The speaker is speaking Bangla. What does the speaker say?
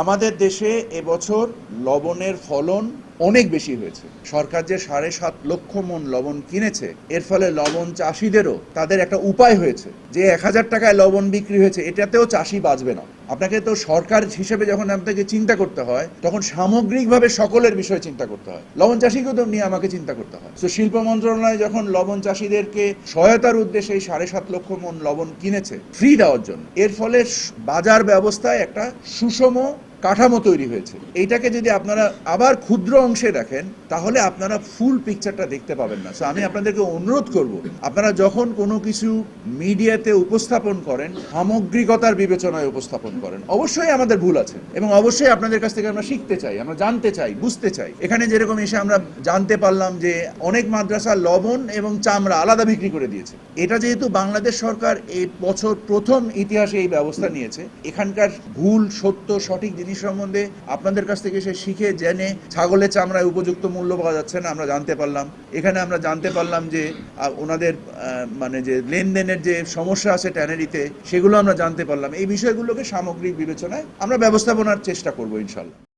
আমাদের দেশে এবছর লবণের ফলন অনেক বেশি হয়েছে। সরকার যে ৭.৫ লক্ষ মণ লবণ কিনেছে, এর ফলে লবণ চাষিদেরও তাদের একটা উপায় হয়েছে যে ১,০০০ টাকায় লবণ বিক্রি হয়েছে, এটাতেও চাষি বাঁচবে না। আপনাকে তো সরকার হিসেবে যখন আপনাকে চিন্তা করতে হয়, তখন সামগ্রিকভাবে সকলের বিষয়ে চিন্তা করতে হয়। লবণ চাষিকেও তো নিয়ে আমাকে চিন্তা করতে হয়। তো শিল্প মন্ত্রণালয় যখন লবণ চাষিদেরকে সহায়তার উদ্দেশ্যে এই ৭.৫ লক্ষ মণ লবণ কিনেছে ফ্রি দেওয়ার জন্য, এর ফলে বাজার ব্যবস্থায় একটা সুষম কাঠামো তৈরি হয়েছে। এইটাকে যদি আপনারা আবার ক্ষুদ্র অংশে দেখেন, তাহলে আপনারা ফুল পিকচারটা দেখতে পাবেন না। সো আমি আপনাদেরকে অনুরোধ করব, আপনারা যখন কোনো কিছু মিডিয়াতে উপস্থাপন করেন, সামগ্রিকতার বিবেচনায় উপস্থাপন করেন। অবশ্যই আমাদের ভুল আছে এবং অবশ্যই আপনাদের কাছ থেকে আমরা শিখতে চাই, আমরা জানতে চাই, বুঝতে চাই। এখানে যেরকম এসে আমরা জানতে পারলাম যে অনেক মাদ্রাসা লবণ এবং চামড়া আলাদা বিক্রি করে দিয়েছে। এটা যেহেতু বাংলাদেশ সরকার এই বছর প্রথম ইতিহাসে এই ব্যবস্থা নিয়েছে, এখানকার ভুল সত্য সঠিক জিনিস সম্বন্ধে আপনাদের কাছ থেকে সে শিখে জেনে ছাগলের চামড়ায় উপযুক্ত মূল্য পাওয়া যাচ্ছে না আমরা জানতে পারলাম। এখানে আমরা জানতে পারলাম যে ওনাদের মানে যে লেনদেনের যে সমস্যা আছে ট্যানারিতে, সেগুলো আমরা জানতে পারলাম। এই বিষয়গুলোকে সামগ্রিক বিবেচনায় আমরা ব্যবস্থাপনার চেষ্টা করবো ইনশাল্লাহ।